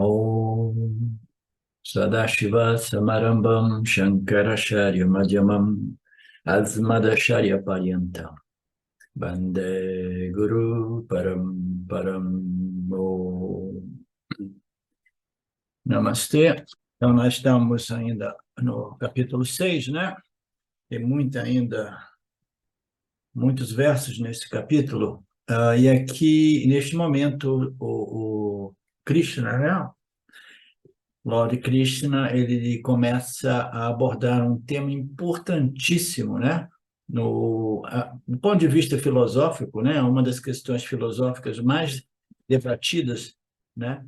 Om Sadashiva Samarambam Shankaracharya Madhyamam Asmadacharya Paryantam Bande Guru Param Om. Namastê. Então, nós estamos ainda no capítulo 6, né? Tem muitos versos nesse capítulo. E aqui, neste momento, o Krishna, né? Lord Krishna, ele começa a abordar um tema importantíssimo, né? Do ponto de vista filosófico, né? Uma das questões filosóficas mais debatidas, né?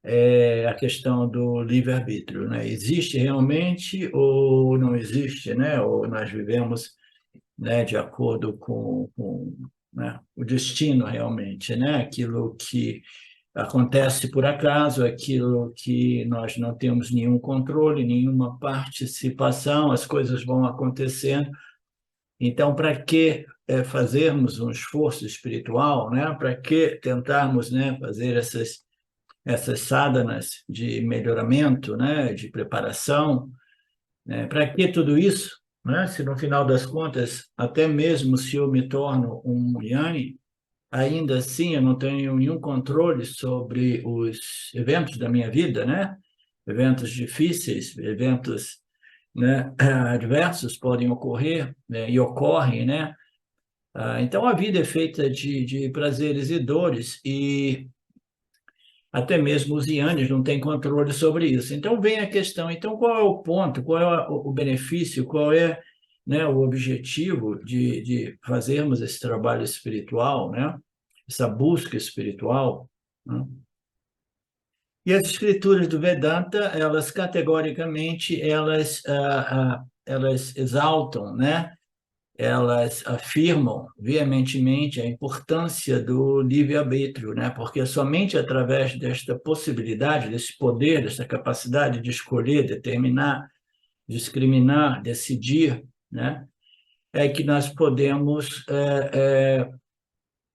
É a questão do livre-arbítrio, né? Existe realmente ou não existe, né? Ou nós vivemos, né, de acordo com, né, o destino realmente, né? Aquilo que acontece por acaso, aquilo que nós não temos nenhum controle, nenhuma participação, as coisas vão acontecendo. Então, para que fazermos um esforço espiritual, né? Para que tentarmos, né, fazer essas sadhanas de melhoramento, né, de preparação, né? Para que tudo isso, né? Se no final das contas, até mesmo se eu me torno um Jnani, ainda assim eu não tenho nenhum controle sobre os eventos da minha vida, né? Eventos difíceis, eventos, né, adversos podem ocorrer, né, e ocorrem, né? Então a vida é feita de prazeres e dores e até mesmo os ianes não têm controle sobre isso. Então vem a questão, então qual é o ponto, qual é o benefício, qual é, né, o objetivo de fazermos esse trabalho espiritual, né? Essa busca espiritual, né? E as escrituras do Vedanta, elas categoricamente, elas exaltam, né? Elas afirmam veementemente a importância do livre-arbítrio, né? Porque somente através desta possibilidade, desse poder, dessa capacidade de escolher, determinar, discriminar, decidir, né? É que nós podemos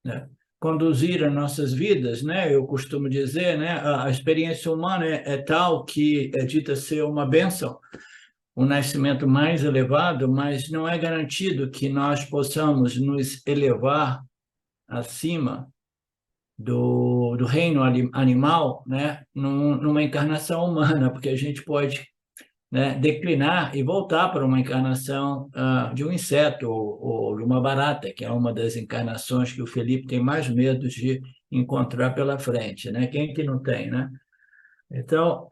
né, conduzir as nossas vidas, né? Eu costumo dizer, né? A experiência humana é tal que é dita ser uma bênção, um nascimento mais elevado, mas não é garantido que nós possamos nos elevar acima do reino animal, né? Numa encarnação humana, porque a gente pode, né, declinar e voltar para uma encarnação de um inseto ou de uma barata, que é uma das encarnações que o Felipe tem mais medo de encontrar pela frente, né? Quem que não tem, né? Então,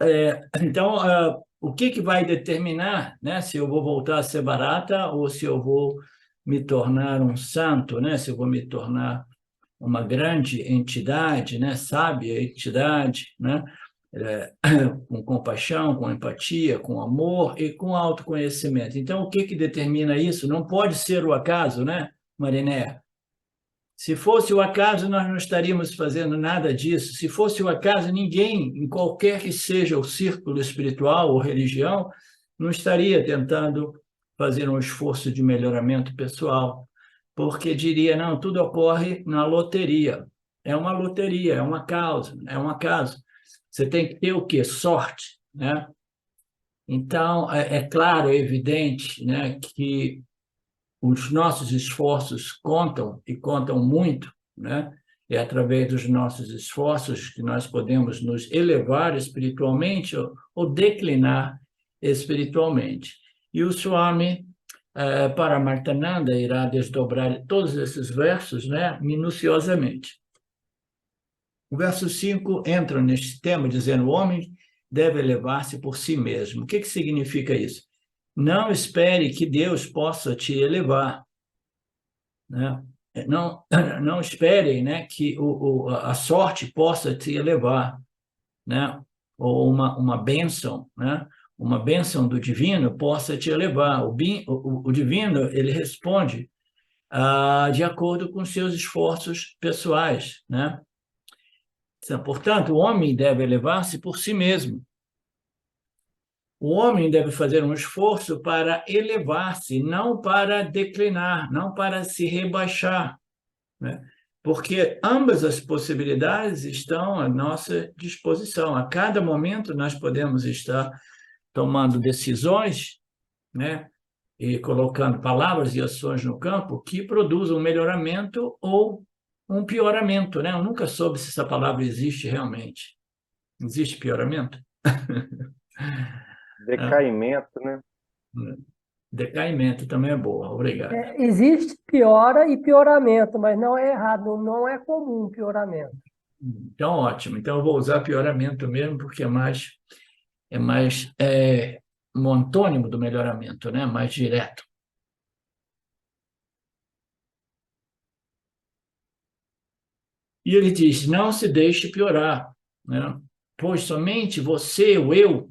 o que vai determinar, né, se eu vou voltar a ser barata ou se eu vou me tornar um santo, né? Se eu vou me tornar uma grande entidade, né? Sábia entidade, né? Com compaixão, com empatia, com amor e com autoconhecimento. Então, o que determina isso? Não pode ser o acaso, né, Mariné? Se fosse o acaso, nós não estaríamos fazendo nada disso. Se fosse o acaso, ninguém, em qualquer que seja o círculo espiritual ou religião, não estaria tentando fazer um esforço de melhoramento pessoal, porque diria, não, tudo ocorre na loteria. É uma loteria, é uma causa, é um acaso. Você tem que ter o quê? Sorte, né? Então, é claro, é evidente, né, que os nossos esforços contam e contam muito, né? É através dos nossos esforços que nós podemos nos elevar espiritualmente ou declinar espiritualmente. E o Swami Paramartananda irá desdobrar todos esses versos, né, minuciosamente. O verso 5 entra neste tema dizendo: o homem deve elevar-se por si mesmo. O que significa isso? Não espere que Deus possa te elevar, né? Não, não espere, né, que a sorte possa te elevar, né? Ou uma bênção, né? Uma bênção do divino possa te elevar. O divino, ele responde de acordo com seus esforços pessoais, né? Portanto, o homem deve elevar-se por si mesmo. O homem deve fazer um esforço para elevar-se, não para declinar, não para se rebaixar, né? porque ambas as possibilidades estão à nossa disposição. A cada momento nós podemos estar tomando decisões, né, e colocando palavras e ações no campo que produzam um melhoramento ou um pioramento, né? Eu nunca soube se essa palavra existe realmente. Existe pioramento? Decaimento, né? Decaimento também é boa, obrigado. Existe piora e pioramento, mas não é errado, não é comum pioramento. Então, ótimo. Então, eu vou usar pioramento mesmo, porque é um antônimo do melhoramento, né? Mais direto. E ele diz: não se deixe piorar, né? Pois somente você, o eu,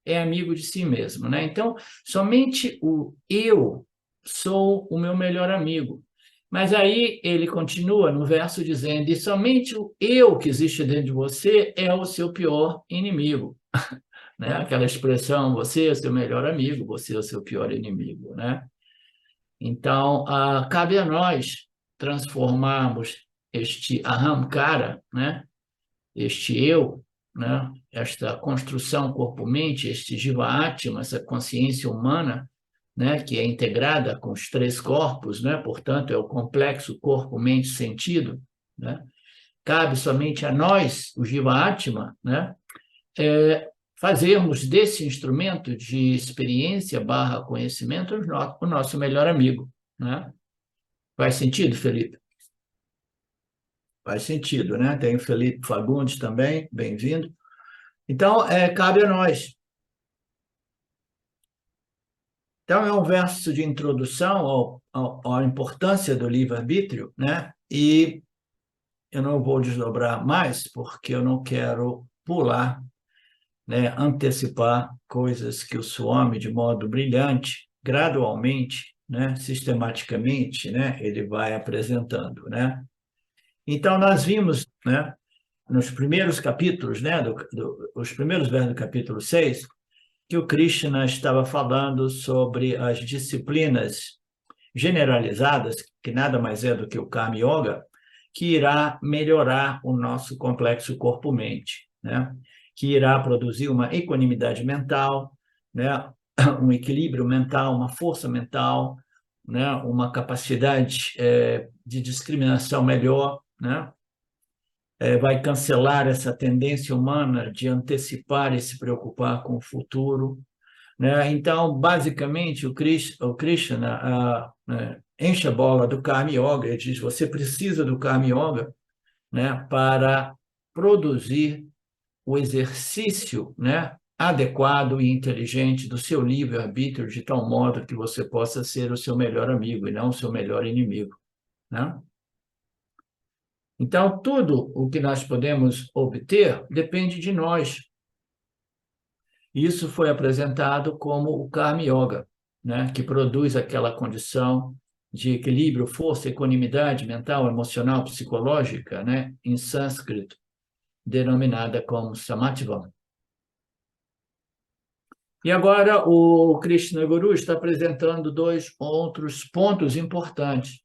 é amigo de si mesmo, né? Então, somente o eu sou o meu melhor amigo. Mas aí ele continua no verso dizendo: e somente o eu que existe dentro de você é o seu pior inimigo, né? Aquela expressão: você é o seu melhor amigo, você é o seu pior inimigo, né? Então, cabe a nós transformarmos este ahamkara, né? Este eu, né? Esta construção corpo-mente, este jiva atma, essa consciência humana, né? Que é integrada com os três corpos, né? Portanto, é o complexo corpo-mente-sentido, né? Cabe somente a nós, o jiva atma, né? Fazermos desse instrumento de experiência barra conhecimento o nosso melhor amigo, né? Faz sentido, Felipe? Faz sentido, né? Tem o Felipe Fagundes também, bem-vindo. Então, cabe a nós. Então, é um verso de introdução à importância do livre-arbítrio, né? E eu não vou desdobrar mais, porque eu não quero pular, né? Antecipar coisas que o Swami, de modo brilhante, gradualmente, né? Sistematicamente, né? Ele vai apresentando, né? Então, nós vimos, né? Nos primeiros capítulos, né? Os primeiros versos do capítulo 6, que o Krishna estava falando sobre as disciplinas generalizadas, que nada mais é do que o Karma Yoga, que irá melhorar o nosso complexo corpo-mente, né? Que irá produzir uma equanimidade mental, né? Um equilíbrio mental, uma força mental, né? Uma capacidade de discriminação melhor, né? Vai cancelar essa tendência humana de antecipar e se preocupar com o futuro, né? Então, basicamente, o Krishna enche a bola do Karma Yoga e diz: você precisa do Karma Yoga, né, para produzir o exercício, né, adequado e inteligente do seu livre-arbítrio, de tal modo que você possa ser o seu melhor amigo e não o seu melhor inimigo, né? Então, tudo o que nós podemos obter depende de nós. Isso foi apresentado como o Karma Yoga, né? Que produz aquela condição de equilíbrio, força, equanimidade mental, emocional, psicológica, né? Em sânscrito, denominada como Samatvam. E agora o Krishna Guru está apresentando dois outros pontos importantes.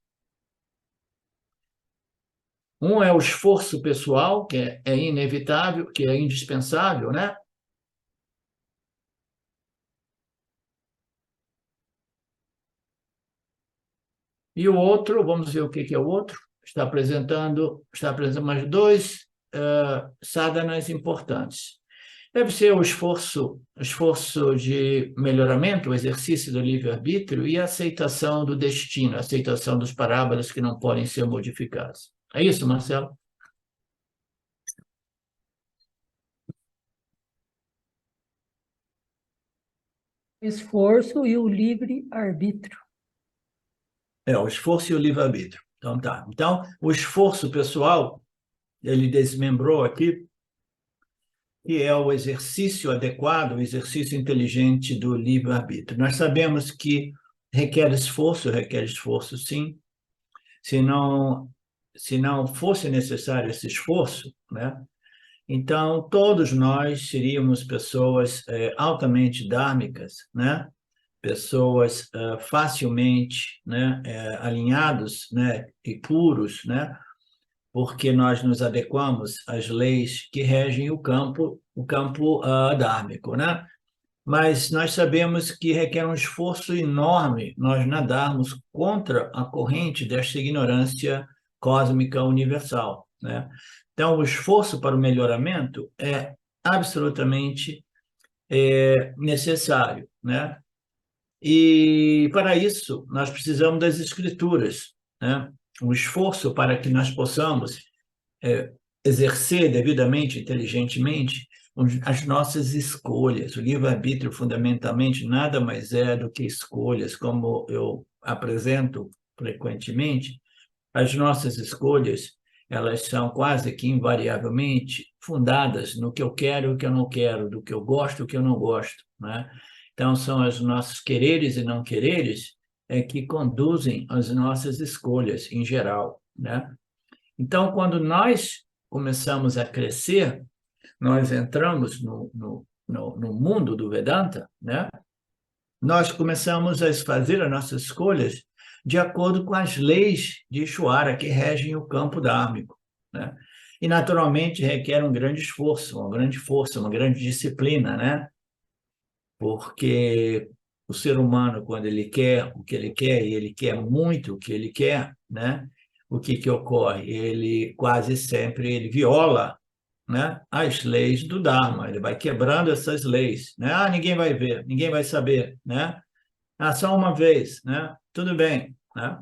Um é o esforço pessoal, que é inevitável, que é indispensável, né? E o outro, vamos ver o que é o outro, está apresentando mais dois sadhanas importantes. Deve ser o esforço de melhoramento, o exercício do livre-arbítrio e a aceitação do destino, a aceitação dos parábolas que não podem ser modificados. É isso, Marcelo? Esforço e o livre-arbítrio. O esforço e o livre-arbítrio. Então, tá. Então, o esforço pessoal, ele desmembrou aqui, que é o exercício adequado, o exercício inteligente do livre-arbítrio. Nós sabemos que requer esforço, sim. Se não fosse necessário esse esforço, né? Então todos nós seríamos pessoas altamente dármicas, né? Pessoas facilmente, né? Alinhados, né? E puros, né? porque nós nos adequamos às leis que regem o campo dármico, né? Mas nós sabemos que requer um esforço enorme nós nadarmos contra a corrente desta ignorância cósmica universal, né? Então, o esforço para o melhoramento é absolutamente necessário, né? E, para isso, nós precisamos das escrituras, né? O esforço para que nós possamos exercer devidamente, inteligentemente, as nossas escolhas. O livre-arbítrio, fundamentalmente, nada mais é do que escolhas, como eu apresento frequentemente. As nossas escolhas, elas são quase que invariavelmente fundadas no que eu quero e o que eu não quero, do que eu gosto e o que eu não gosto, né? Então, são os nossos quereres e não quereres que conduzem as nossas escolhas, em geral, né? Então, quando nós começamos a crescer, nós entramos no mundo do Vedanta, né? Nós começamos a fazer as nossas escolhas de acordo com as leis de Ishvara que regem o campo dármico, né? E, naturalmente, requer um grande esforço, uma grande força, uma grande disciplina, né? Porque o ser humano, quando ele quer o que ele quer, e ele quer muito o que ele quer, né? O que ocorre? Ele quase sempre ele viola, né, as leis do Dharma, ele vai quebrando essas leis, né? Ah, ninguém vai ver, ninguém vai saber, né? Ah, só uma vez, né? Tudo bem, né?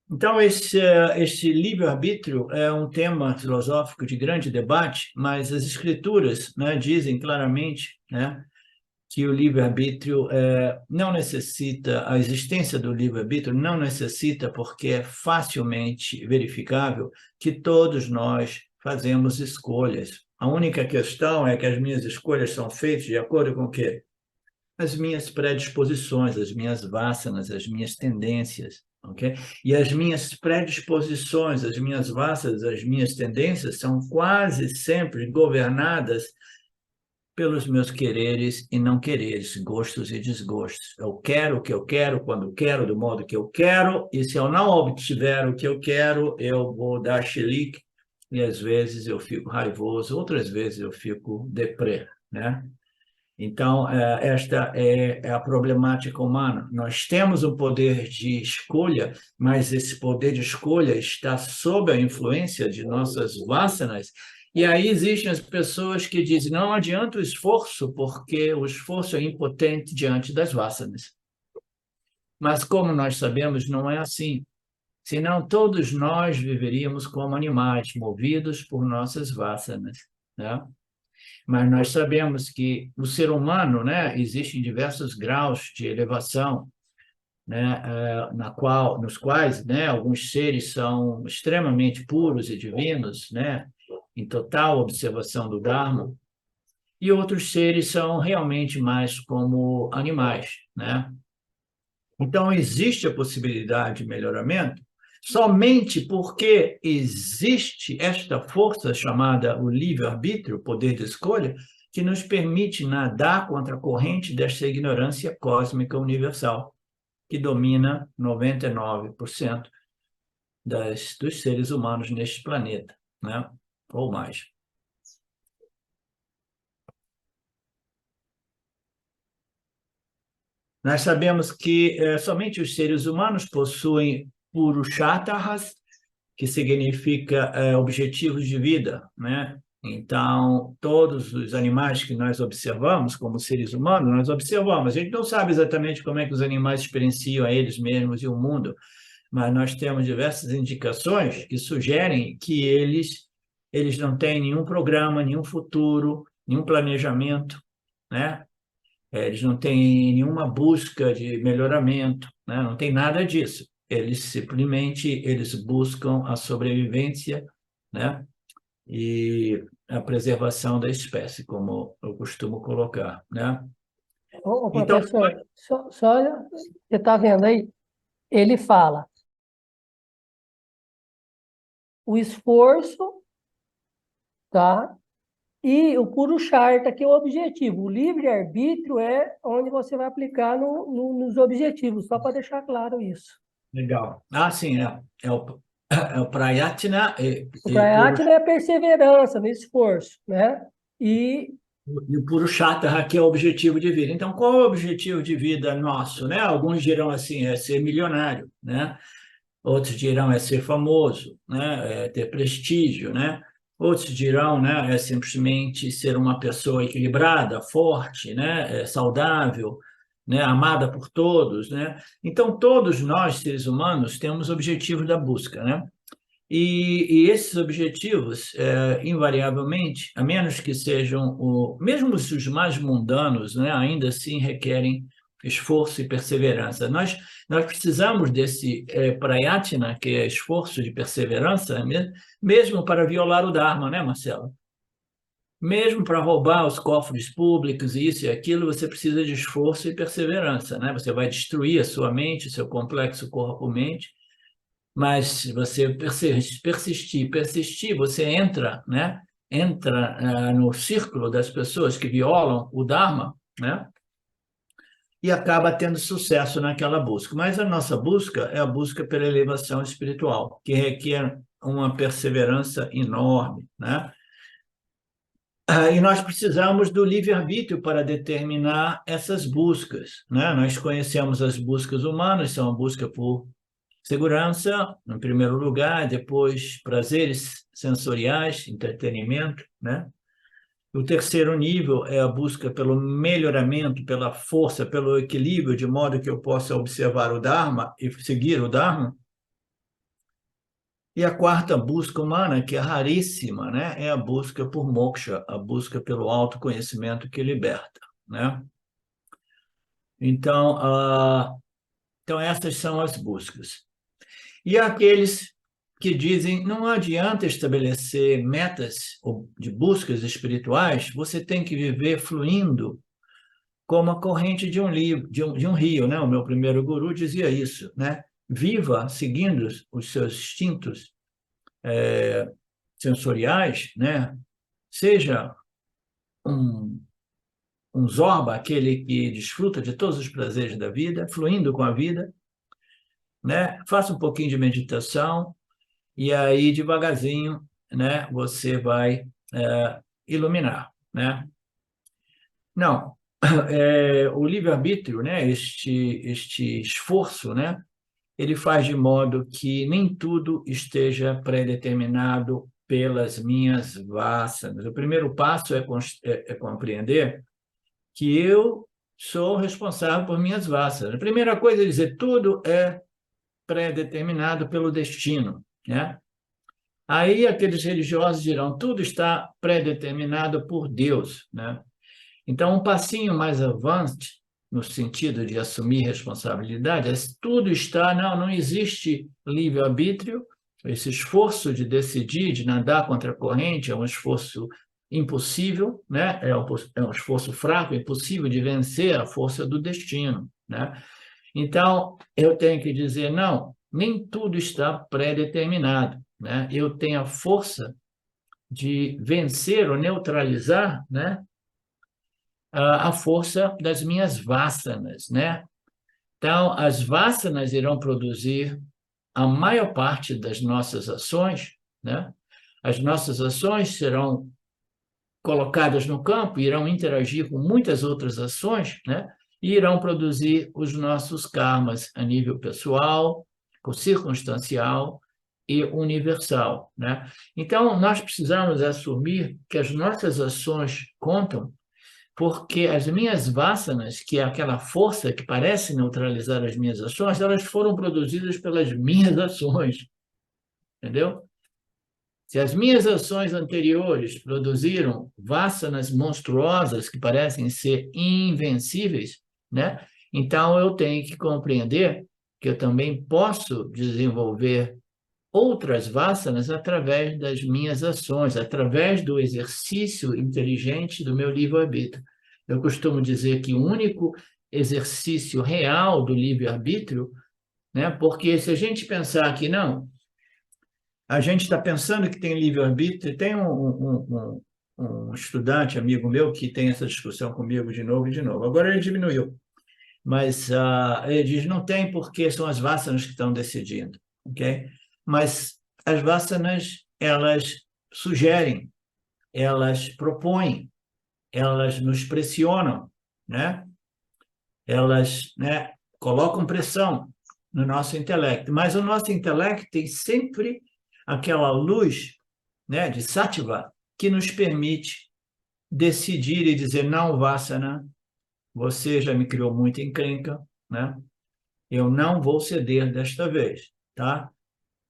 Então, este livre-arbítrio é um tema filosófico de grande debate, mas as escrituras, né, dizem claramente, né, que o livre-arbítrio não necessita, a existência do livre-arbítrio não necessita, porque é facilmente verificável que todos nós fazemos escolhas. A única questão é que as minhas escolhas são feitas de acordo com o quê? As minhas predisposições, as minhas vasanas, as minhas tendências, ok? E as minhas predisposições, as minhas vasanas, as minhas tendências são quase sempre governadas pelos meus quereres e não quereres, gostos e desgostos. Eu quero o que eu quero, quando quero, do modo que eu quero, e se eu não obtiver o que eu quero, eu vou dar chilique, e às vezes eu fico raivoso, outras vezes eu fico deprê, né? Então, esta é a problemática humana. Nós temos o poder de escolha, mas esse poder de escolha está sob a influência de nossas vasanas. E aí existem as pessoas que dizem, não adianta o esforço, porque o esforço é impotente diante das vasanas. Mas, como nós sabemos, não é assim. Senão, todos nós viveríamos como animais, movidos por nossas vasanas, né? Mas nós sabemos que o ser humano, né, existe em diversos graus de elevação, né, nos quais, né, alguns seres são extremamente puros e divinos, né, em total observação do Dharma, e outros seres são realmente mais como animais, né? Então, existe a possibilidade de melhoramento somente porque existe esta força chamada o livre-arbítrio, o poder de escolha, que nos permite nadar contra a corrente desta ignorância cósmica universal, que domina 99% dos seres humanos neste planeta, né? Ou mais. Nós sabemos que somente os seres humanos possuem purusharthas, que significa objetivos de vida, né? Então, todos os animais que nós observamos, como seres humanos, nós observamos. A gente não sabe exatamente como é que os animais experienciam a eles mesmos e o mundo, mas nós temos diversas indicações que sugerem que eles não têm nenhum programa, nenhum futuro, nenhum planejamento, né? Eles não têm nenhuma busca de melhoramento, né? Não tem nada disso. Eles simplesmente eles buscam a sobrevivência, né? E a preservação da espécie, como eu costumo colocar, né? Ô, Então, professor, só você está vendo aí? Ele fala, o esforço, tá? E o Purushartha, que é o objetivo. O livre-arbítrio é onde você vai aplicar nos objetivos, só para deixar claro isso. legal. Ah, sim, O prayatna O prayatna é a perseverança no esforço, né? e o Purushartha, que é o objetivo de vida. Então, qual é o objetivo de vida nosso, né? Alguns dirão assim, é ser milionário, né? Outros dirão é ser famoso, né? É ter prestígio, né? Outros dirão, né? É simplesmente ser uma pessoa equilibrada, forte, né? Saudável, né? Amada por todos, né? Então, todos nós, seres humanos, temos objetivos da busca, né? E esses objetivos, invariavelmente, a menos que sejam, mesmo os mais mundanos, né, ainda assim requerem esforço e perseverança. Nós precisamos desse prayatna, que é esforço de perseverança, mesmo para violar o Dharma, né, Marcelo? Mesmo para roubar os cofres públicos, isso e aquilo, você precisa de esforço e perseverança, né? Você vai destruir a sua mente, o seu complexo corpo-mente, mas se você persistir, você entra, né? Entra no círculo das pessoas que violam o Dharma, né? E acaba tendo sucesso naquela busca. Mas a nossa busca é a busca pela elevação espiritual, que requer uma perseverança enorme, né? E nós precisamos do livre-arbítrio para determinar essas buscas, né? Nós conhecemos as buscas humanas, são a busca por segurança, em primeiro lugar, depois prazeres sensoriais, entretenimento, né? O terceiro nível é a busca pelo melhoramento, pela força, pelo equilíbrio, de modo que eu possa observar o Dharma e seguir o Dharma. E a quarta busca humana, que é raríssima, né? É a busca por moksha, a busca pelo autoconhecimento que liberta, né? Então, então essas são as buscas. E aqueles que dizem não adianta estabelecer metas de buscas espirituais, você tem que viver fluindo como a corrente de um rio, né? O meu primeiro guru dizia isso, né? Viva seguindo os seus instintos sensoriais, né? Seja um, um zorba, aquele que desfruta de todos os prazeres da vida, fluindo com a vida, né? Faça um pouquinho de meditação, e aí, devagarzinho, né, você vai iluminar, né? Não, o livre-arbítrio, né, este esforço, né, ele faz de modo que nem tudo esteja pré-determinado pelas minhas vassanas. O primeiro passo é compreender que eu sou responsável por minhas vassanas. A primeira coisa é dizer, tudo é pré-determinado pelo destino, né? Aí aqueles religiosos dirão, tudo está pré-determinado por Deus, né? Então, um passinho mais avante, no sentido de assumir responsabilidade, é tudo está, não existe livre-arbítrio, esse esforço de decidir, de nadar contra a corrente, é um esforço impossível, né? É um esforço fraco, impossível de vencer a força do destino, né? Então, eu tenho que dizer, não, nem tudo está pré-determinado, né? Eu tenho a força de vencer ou neutralizar, né, a força das minhas vassanas, né? Então, as vassanas irão produzir a maior parte das nossas ações, né? As nossas ações serão colocadas no campo, irão interagir com muitas outras ações, né? E irão produzir os nossos karmas a nível pessoal, circunstancial e universal, né? Então, nós precisamos assumir que as nossas ações contam, porque as minhas vassanas, que é aquela força que parece neutralizar as minhas ações, elas foram produzidas pelas minhas ações, entendeu? Se as minhas ações anteriores produziram vassanas monstruosas que parecem ser invencíveis, né? Então eu tenho que compreender que eu também posso desenvolver outras vassanas através das minhas ações, através do exercício inteligente do meu livre-arbítrio. Eu costumo dizer que o único exercício real do livre-arbítrio, né? Porque se a gente pensar que não, a gente está pensando que tem livre-arbítrio. Tem um estudante, amigo meu, que tem essa discussão comigo de novo e de novo. Agora ele diminuiu, mas ele diz, não tem porque são as vassanas que estão decidindo, ok? Mas as vasanas, elas sugerem, elas propõem, elas nos pressionam, né? Elas, né, colocam pressão no nosso intelecto, mas o nosso intelecto tem sempre aquela luz, né, de sattva que nos permite decidir e dizer: não, Vasana, você já me criou muita encrenca, né? Eu não vou ceder desta vez, tá?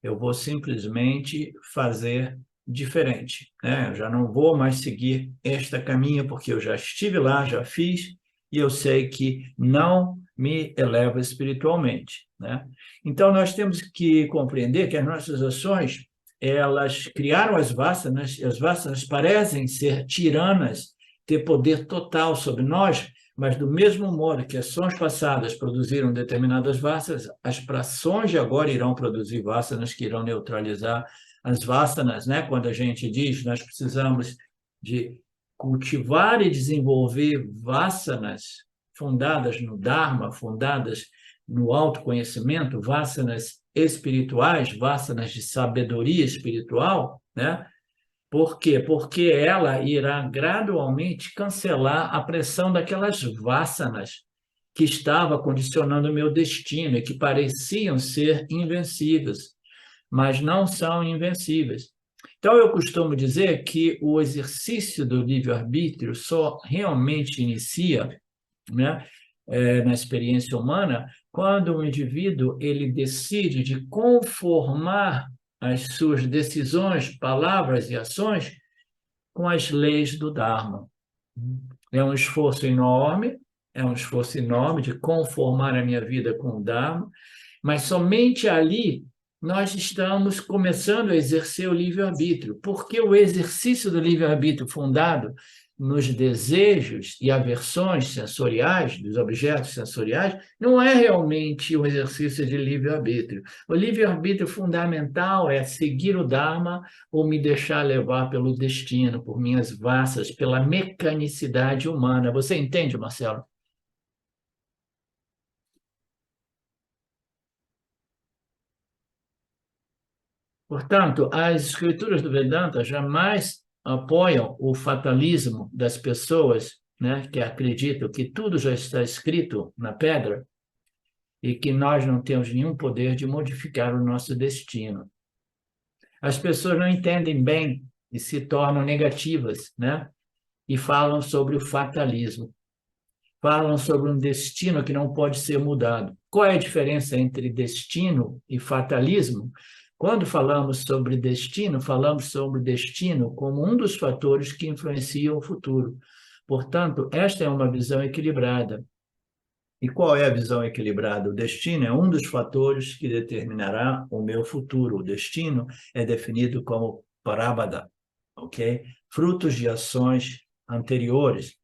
Eu vou simplesmente fazer diferente, né? Eu já não vou mais seguir esta caminho, porque eu já estive lá, já fiz, e eu sei que não me eleva espiritualmente, né? Então, nós temos que compreender que as nossas ações, elas criaram as vasanas parecem ser tiranas, ter poder total sobre nós, mas do mesmo modo que ações passadas produziram determinadas vasanas, as ações de agora irão produzir vasanas que irão neutralizar as vasanas, né? Quando a gente diz nós precisamos de cultivar e desenvolver vasanas fundadas no Dharma, fundadas no autoconhecimento, vasanas espirituais, vasanas de sabedoria espiritual, né? Por quê? Porque ela irá gradualmente cancelar a pressão daquelas vasanas que estava condicionando o meu destino e que pareciam ser invencíveis, mas não são invencíveis. Então, eu costumo dizer que o exercício do livre-arbítrio só realmente inicia, né, na experiência humana, quando o indivíduo ele decide de conformar as suas decisões, palavras e ações com as leis do Dharma. É um esforço enorme, de conformar a minha vida com o Dharma, mas somente ali nós estamos começando a exercer o livre-arbítrio, porque o exercício do livre-arbítrio fundado nos desejos e aversões sensoriais, dos objetos sensoriais, não é realmente um exercício de livre-arbítrio. O livre-arbítrio fundamental é seguir o Dharma ou me deixar levar pelo destino, por minhas vassas, pela mecanicidade humana. Você entende, Marcelo? Portanto, as escrituras do Vedanta jamais apoiam o fatalismo das pessoas, né, que acreditam que tudo já está escrito na pedra e que nós não temos nenhum poder de modificar o nosso destino. As pessoas não entendem bem e se tornam negativas, né, e falam sobre o fatalismo. Falam sobre um destino que não pode ser mudado. Qual é a diferença entre destino e fatalismo? Quando falamos sobre destino como um dos fatores que influenciam o futuro. Portanto, esta é uma visão equilibrada. E qual é a visão equilibrada? O destino é um dos fatores que determinará o meu futuro. O destino é definido como prarabdha, ok? Frutos de ações anteriores,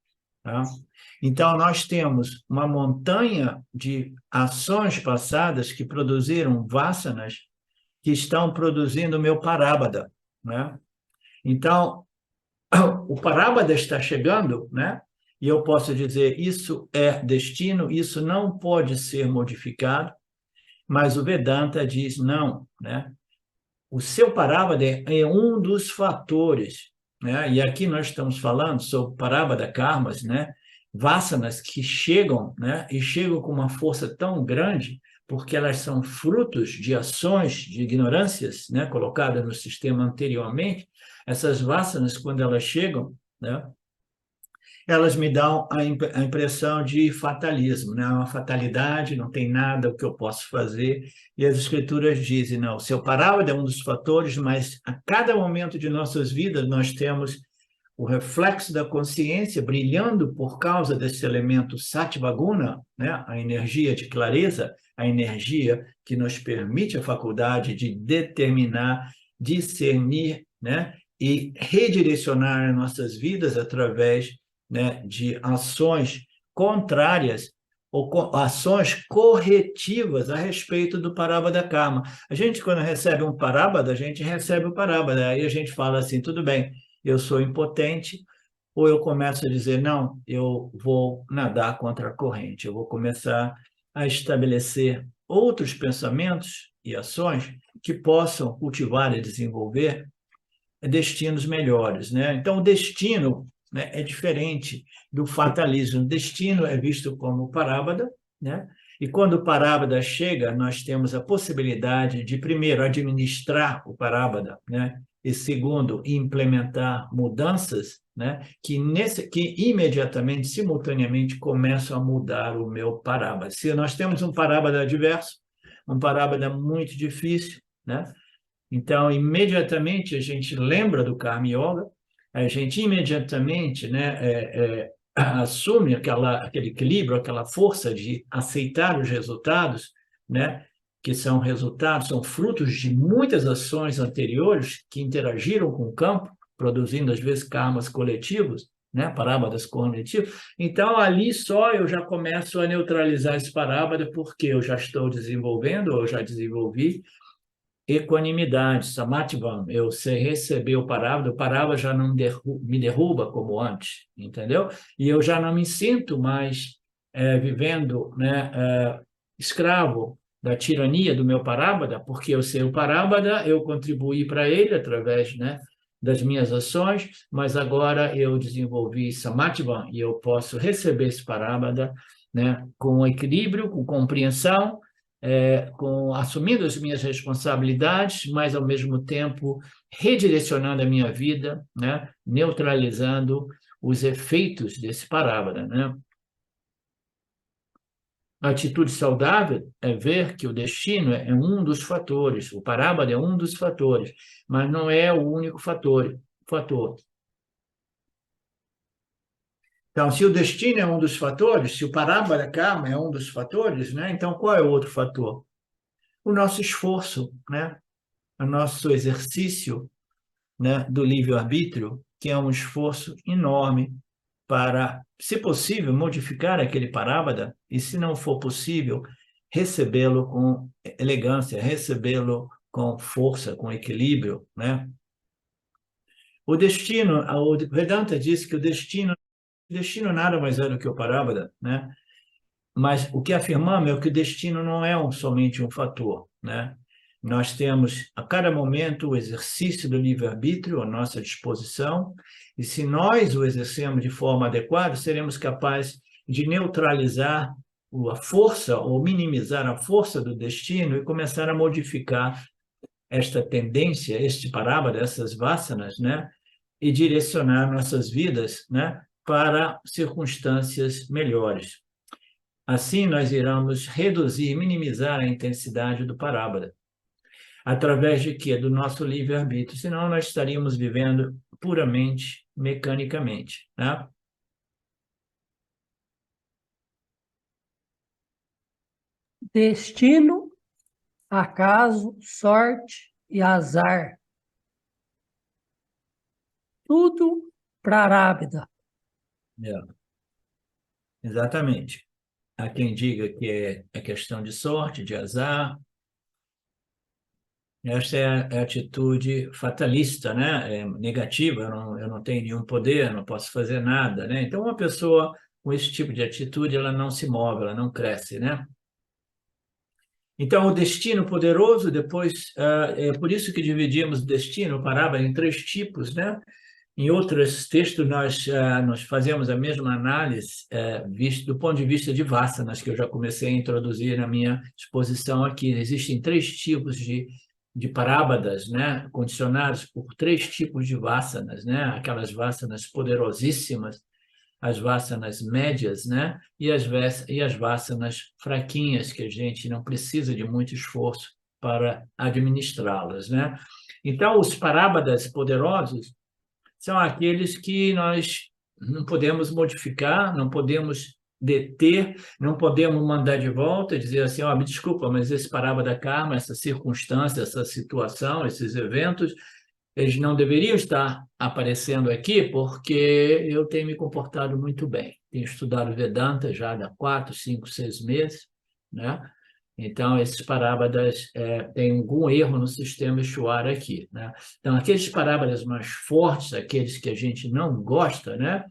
tá? Então, nós temos uma montanha de ações passadas que produziram vasanas que estão produzindo o meu prarabdha, né? Então, o prarabdha está chegando, né? E eu posso dizer, isso é destino, isso não pode ser modificado, mas o Vedanta diz não, né? O seu prarabdha é um dos fatores, né? E aqui nós estamos falando sobre prarabdha karmas, né? Vasanas que chegam, né? E chegam com uma força tão grande, porque elas são frutos de ações, de ignorâncias, né? Colocadas no sistema anteriormente. Essas vasanas, quando elas chegam, né? Elas me dão a impressão de fatalismo, né? Uma fatalidade, não tem nada o que eu posso fazer. E as escrituras dizem, não, o seu prarabdha é um dos fatores, mas a cada momento de nossas vidas nós temos o reflexo da consciência brilhando por causa desse elemento sattvaguna, né? A energia de clareza, a energia que nos permite a faculdade de determinar, discernir, né? E redirecionar nossas vidas através, né, de ações contrárias ou ações corretivas a respeito do prarabdha karma. A gente, quando recebe um prarabdha, a gente recebe o prarabdha, aí a gente fala assim, tudo bem, eu sou impotente, ou eu começo a dizer, não, eu vou nadar contra a corrente, eu vou começar a estabelecer outros pensamentos e ações que possam cultivar e desenvolver destinos melhores, né? Então, o destino, né, é diferente do fatalismo. O destino é visto como parábola, né? E quando o parábola chega, nós temos a possibilidade de, primeiro, administrar o parábola, né? E, segundo, implementar mudanças, né? Que imediatamente, simultaneamente, começam a mudar o meu parábola. Se nós temos um parábola adverso, um parábola muito difícil, né? Então, imediatamente a gente lembra do Karma Yoga, a gente imediatamente, né, assume aquele equilíbrio, aquela força de aceitar os resultados, né, que são resultados, são frutos de muitas ações anteriores que interagiram com o campo, produzindo, às vezes, karmas coletivos, né, parábolas coletivas. Então, ali só eu já começo a neutralizar esse parábola, porque eu já estou desenvolvendo, ou já desenvolvi, equanimidade, samatvam, eu sei receber o parábola já não me derruba como antes, entendeu? E eu já não me sinto mais vivendo, né, escravo da tirania do meu parábola, porque eu sei o parábola, eu contribuí para ele através, né, das minhas ações, mas agora eu desenvolvi samatvam e eu posso receber esse parábola, né, com equilíbrio, com compreensão, assumindo as minhas responsabilidades, mas, ao mesmo tempo, redirecionando a minha vida, né? Neutralizando os efeitos desse parábola, né? A atitude saudável é ver que o destino é um dos fatores, o parábola é um dos fatores, mas não é o único fator. Então, se o destino é um dos fatores, se o parábola karma é um dos fatores, né? Então qual é o outro fator? O nosso esforço, né? O nosso exercício, né, do livre-arbítrio, que é um esforço enorme para, se possível, modificar aquele parábola e, se não for possível, recebê-lo com elegância, recebê-lo com força, com equilíbrio, né? O destino, o Vedanta diz que o destino nada mais é do que o parábola, né? Mas o que afirmamos é que o destino não é somente um fator, né? Nós temos, a cada momento, o exercício do livre-arbítrio à nossa disposição, e se nós o exercemos de forma adequada, seremos capazes de neutralizar a força ou minimizar a força do destino e começar a modificar esta tendência, este parábola, essas vasanas, né? E direcionar nossas vidas, né, para circunstâncias melhores. Assim, nós iremos reduzir, minimizar a intensidade do parábola. Através de quê? Do nosso livre-arbítrio. Senão, nós estaríamos vivendo puramente mecanicamente, né? Destino, acaso, sorte e azar. Tudo para Arábida. Exatamente. Há quem diga que é questão de sorte, de azar. Esta é a atitude fatalista, né? Negativa, eu não tenho nenhum poder, não posso fazer nada, né? Então, uma pessoa com esse tipo de atitude, ela não se move, ela não cresce, né? Então, o destino poderoso, depois, é por isso que dividimos o destino, o parábola, em três tipos, né? Em outros textos, nós fazemos a mesma análise, visto do ponto de vista de vasanas, que eu já comecei a introduzir na minha exposição aqui. Existem três tipos de parábolas, né? Condicionados por três tipos de vasanas, né? Aquelas vasanas poderosíssimas, as vasanas médias, né? E as vasanas fraquinhas, que a gente não precisa de muito esforço para administrá-las, né? Então, os parábolas poderosos são aqueles que nós não podemos modificar, não podemos deter, não podemos mandar de volta e dizer assim, me desculpa, mas esse parábola karma, essa circunstância, essa situação, esses eventos, eles não deveriam estar aparecendo aqui porque eu tenho me comportado muito bem. Tenho estudado Vedanta já há 4, 5, 6 meses, né? Então, esses parábolas têm algum erro no sistema Ishwara aqui, né? Então, aqueles parábolas mais fortes, aqueles que a gente não gosta, né?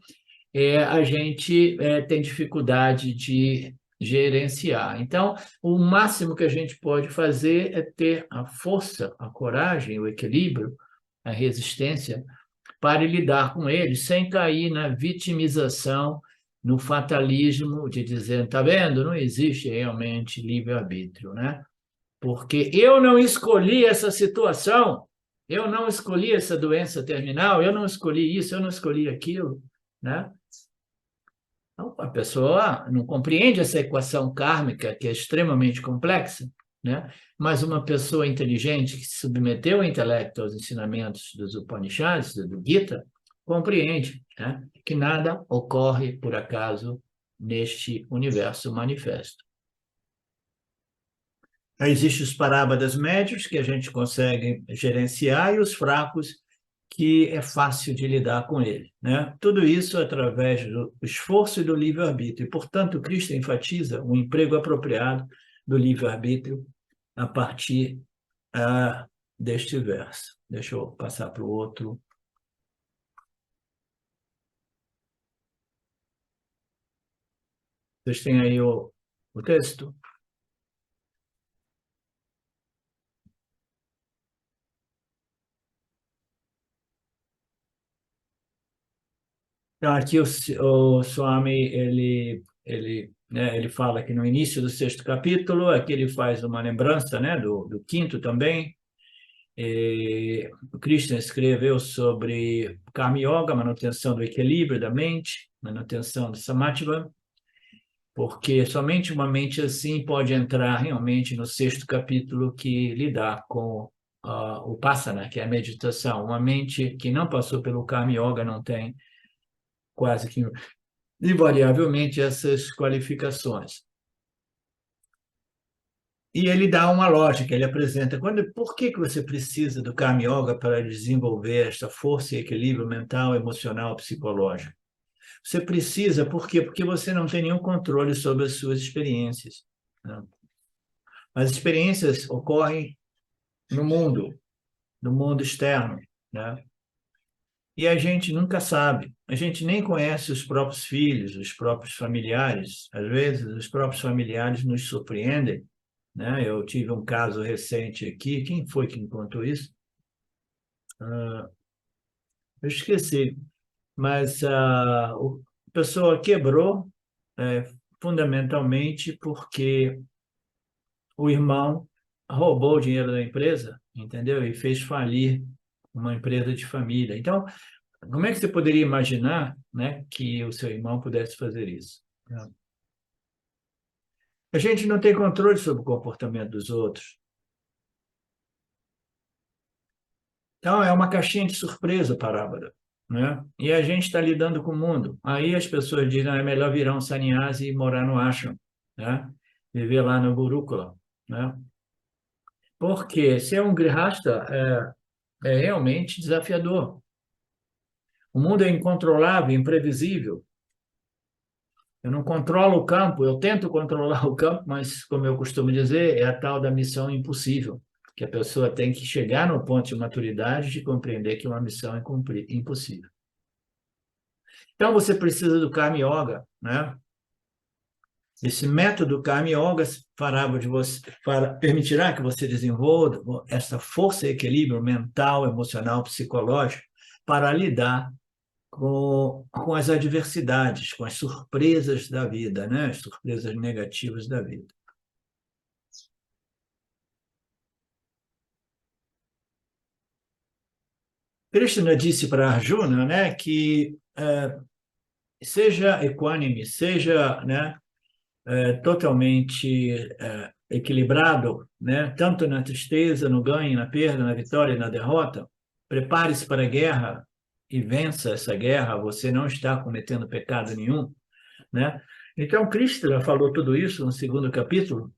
A gente tem dificuldade de gerenciar. Então, o máximo que a gente pode fazer é ter a força, a coragem, o equilíbrio, a resistência para lidar com ele sem cair na vitimização, no fatalismo de dizer, tá vendo? Não existe realmente livre-arbítrio, né? Porque eu não escolhi essa situação, eu não escolhi essa doença terminal, eu não escolhi isso, eu não escolhi aquilo, né? Então, a pessoa não compreende essa equação kármica, que é extremamente complexa, né? Mas uma pessoa inteligente que se submeteu ao intelecto aos ensinamentos dos Upanishads, do Gita, compreende, né, que nada ocorre por acaso neste universo manifesto. Existem os parábadas médios, que a gente consegue gerenciar, e os fracos, que é fácil de lidar com ele, né? Tudo isso através do esforço e do livre-arbítrio. E, portanto, Cristo enfatiza o emprego apropriado do livre-arbítrio a partir deste verso. Deixa eu passar para o outro. Vocês têm aí o texto? Então, aqui o Swami, ele fala que no início do sexto capítulo, aqui ele faz uma lembrança, né, do quinto também. O Krishna escreveu sobre Karma Yoga, manutenção do equilíbrio da mente, manutenção do Samatva, porque somente uma mente assim pode entrar realmente no sexto capítulo, que lidar com o Passana, que é a meditação. Uma mente que não passou pelo Karma Yoga não tem quase que invariavelmente essas qualificações. E ele dá uma lógica, ele apresenta por que você precisa do Karma Yoga para desenvolver esta força e equilíbrio mental, emocional, psicológico. Você precisa, por quê? Porque você não tem nenhum controle sobre as suas experiências, né? As experiências ocorrem no mundo externo, né? E a gente nunca sabe, a gente nem conhece os próprios filhos, os próprios familiares. Às vezes, os próprios familiares nos surpreendem, né? Eu tive um caso recente aqui, quem foi que me contou isso? Eu esqueci, mas a pessoa quebrou fundamentalmente porque o irmão roubou o dinheiro da empresa, entendeu? E fez falir uma empresa de família. Então, como é que você poderia imaginar, né, que o seu irmão pudesse fazer isso? A gente não tem controle sobre o comportamento dos outros. Então, é uma caixinha de surpresa a parábola, né? E a gente está lidando com o mundo. Aí as pessoas dizem, é melhor virar um sannyasi e morar no ashram, né? Viver lá no Gurukula, né? Porque ser um grihasta é realmente desafiador. O mundo é incontrolável, imprevisível. Eu não controlo o campo, eu tento controlar o campo, mas, como eu costumo dizer, é a tal da missão impossível, que a pessoa tem que chegar no ponto de maturidade de compreender que uma missão é impossível. Então, você precisa do Karma Yoga, né? Esse método Karma Yoga permitirá que você desenvolva essa força e equilíbrio mental, emocional, psicológico para lidar com as adversidades, com as surpresas da vida, né? As surpresas negativas da vida. Krishna disse para Arjuna, né, que seja equânime, seja, né, totalmente equilibrado, né, tanto na tristeza, no ganho, na perda, na vitória e na derrota. Prepare-se para a guerra e vença essa guerra. Você não está cometendo pecado nenhum, né? Então, Krishna falou tudo isso no segundo capítulo.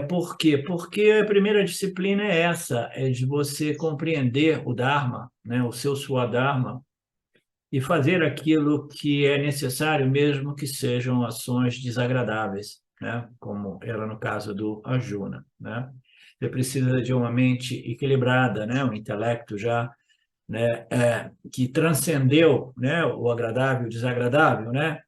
Por quê? Porque a primeira disciplina é essa, é de você compreender o Dharma, né, o seu Swadharma, e fazer aquilo que é necessário, mesmo que sejam ações desagradáveis, né, como era no caso do Arjuna, né? Você precisa de uma mente equilibrada, né, um intelecto já, né, que transcendeu, né, o agradável e o desagradável, né?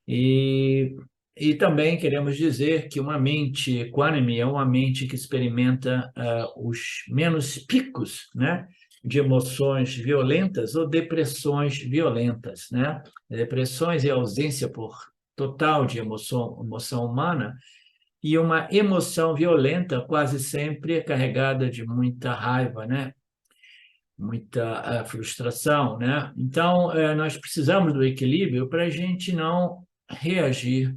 E, e também queremos dizer que uma mente equânime é uma mente que experimenta os menos picos, né, de emoções violentas ou depressões violentas, né? Depressões é ausência por total de emoção humana, e uma emoção violenta quase sempre é carregada de muita raiva, né? Muita frustração, né? Então, nós precisamos do equilíbrio para a gente não reagir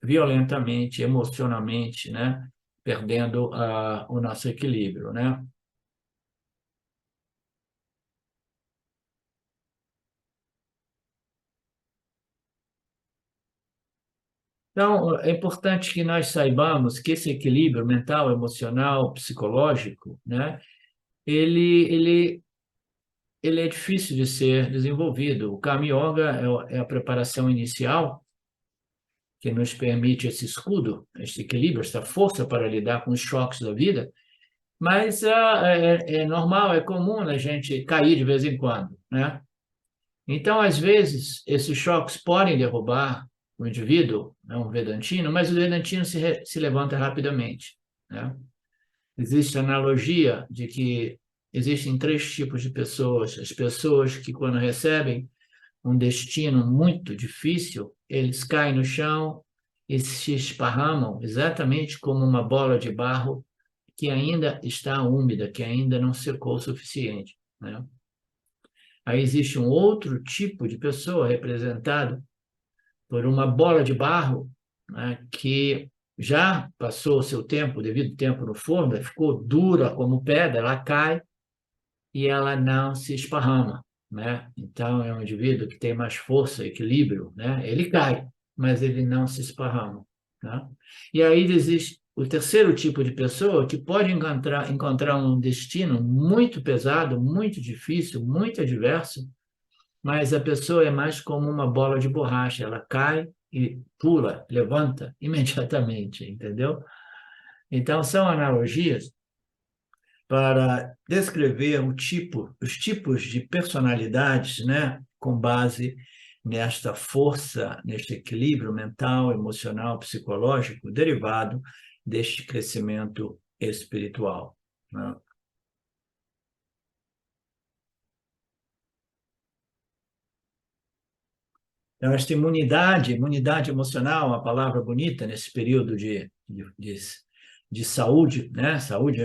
violentamente, emocionalmente, né? Perdendo o nosso equilíbrio, né? Então, é importante que nós saibamos que esse equilíbrio mental, emocional, psicológico, né? Ele, ele é difícil de ser desenvolvido. O Karma Yoga é a preparação inicial que nos permite esse escudo, esse equilíbrio, essa força para lidar com os choques da vida, mas é normal, é comum a gente cair de vez em quando, né? Então, às vezes, esses choques podem derrubar o indivíduo, né, um vedantino, mas o vedantino se levanta rapidamente, né? Existe a analogia de que existem três tipos de pessoas. As pessoas que, quando recebem um destino muito difícil, eles caem no chão e se esparramam exatamente como uma bola de barro que ainda está úmida, que ainda não secou o suficiente, né? Aí existe um outro tipo de pessoa representado por uma bola de barro, né, que já passou o seu tempo, devido tempo no forno, ficou dura como pedra, ela cai e ela não se esparrama, né? Então, é um indivíduo que tem mais força, equilíbrio, né? Ele cai, mas ele não se esparrama, né? E aí existe o terceiro tipo de pessoa que pode encontrar um destino muito pesado, muito difícil, muito adverso, mas a pessoa é mais como uma bola de borracha, ela cai e pula, levanta imediatamente, entendeu? Então, são analogias para descrever os tipos de personalidades, né, com base nesta força, neste equilíbrio mental, emocional, psicológico derivado deste crescimento espiritual, né? Então, esta imunidade emocional, uma palavra bonita nesse período de saúde, né? Saúde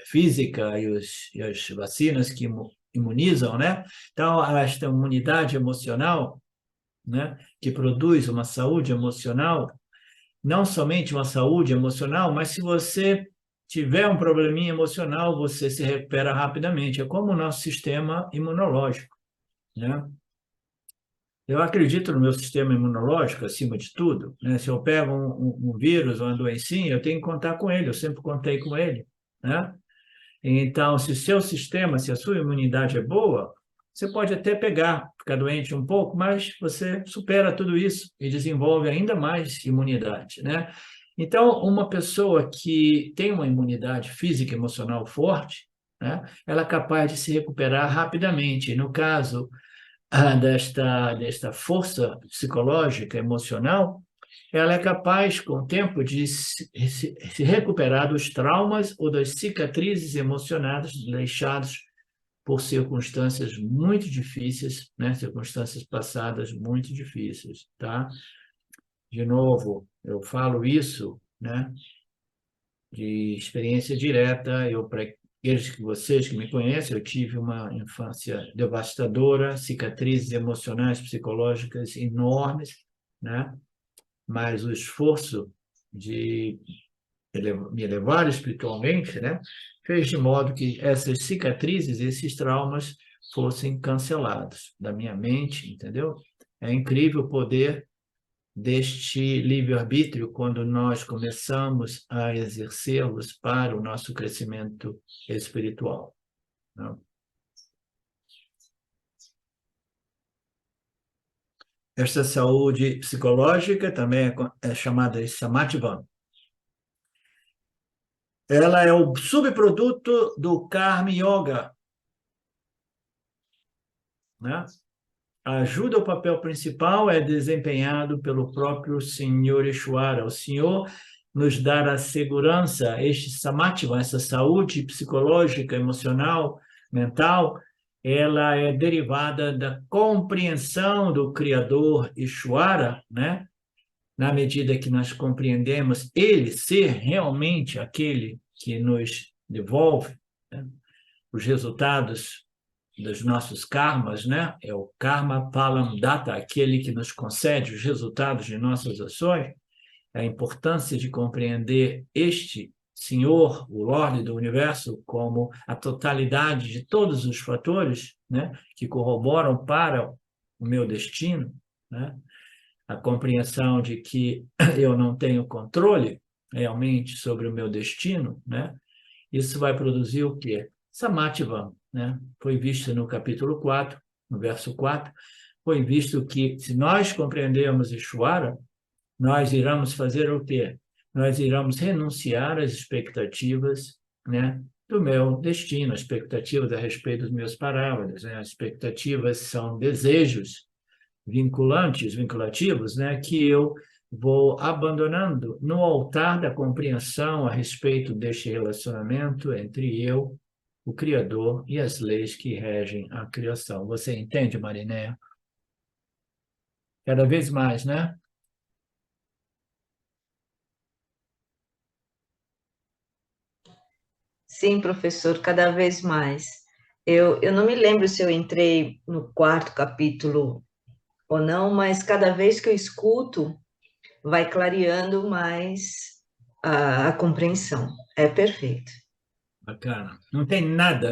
física e as vacinas que imunizam, né? Então, esta imunidade emocional, né? Que produz uma saúde emocional, não somente uma saúde emocional, mas se você tiver um probleminha emocional, você se recupera rapidamente. É como o nosso sistema imunológico, né? Eu acredito no meu sistema imunológico, acima de tudo, né? Se eu pego um vírus ou uma doencinha, eu tenho que contar com ele, eu sempre contei com ele, né? Então, se o seu sistema, se a sua imunidade é boa, você pode até pegar, ficar doente um pouco, mas você supera tudo isso e desenvolve ainda mais imunidade, né? Então, uma pessoa que tem uma imunidade física e emocional forte, né? Ela é capaz de se recuperar rapidamente. No caso desta força psicológica, emocional, ela é capaz, com o tempo, de se recuperar dos traumas ou das cicatrizes emocionais deixados por circunstâncias muito difíceis, né? Circunstâncias passadas muito difíceis, tá? De novo, eu falo isso, né? De experiência direta, para aqueles que vocês que me conhecem, eu tive uma infância devastadora, cicatrizes emocionais, psicológicas enormes, né? Mas o esforço de me elevar espiritualmente, né? Fez de modo que essas cicatrizes, esses traumas fossem cancelados da minha mente, entendeu? É incrível o poder deste livre-arbítrio quando nós começamos a exercê-los para o nosso crescimento espiritual, né? Esta saúde psicológica também é chamada de Samatva. Ela é o subproduto do Karma Yoga, né? a ajuda, o papel principal é desempenhado pelo próprio Senhor Ishvara. O Senhor nos dá a segurança, este samatva, essa saúde psicológica, emocional, mental, ela é derivada da compreensão do Criador Ishvara, né? Na medida que nós compreendemos ele ser realmente aquele que nos devolve, né, os resultados dos nossos karmas, né? É o karma palam data, aquele que nos concede os resultados de nossas ações. A importância de compreender este Senhor, o Lorde do Universo, como a totalidade de todos os fatores, né, que corroboram para o meu destino, né? A compreensão de que eu não tenho controle realmente sobre o meu destino, né? Isso vai produzir o quê? Samatva, né? Foi visto no capítulo 4, no verso 4, foi visto que se nós compreendermos Ishvara, nós iremos fazer o quê? Nós iremos renunciar às expectativas, né, do meu destino, as expectativas a respeito dos meus parâmetros, né? As expectativas são desejos vinculantes, vinculativos, né, que eu vou abandonando no altar da compreensão a respeito deste relacionamento entre eu, o Criador, e as leis que regem a criação. Você entende, Marinéia? Cada vez mais, né? Sim, professor, cada vez mais. Eu não me lembro se eu entrei no quarto capítulo ou não, mas cada vez que eu escuto, vai clareando mais a compreensão. É perfeito. Bacana. Não tem nada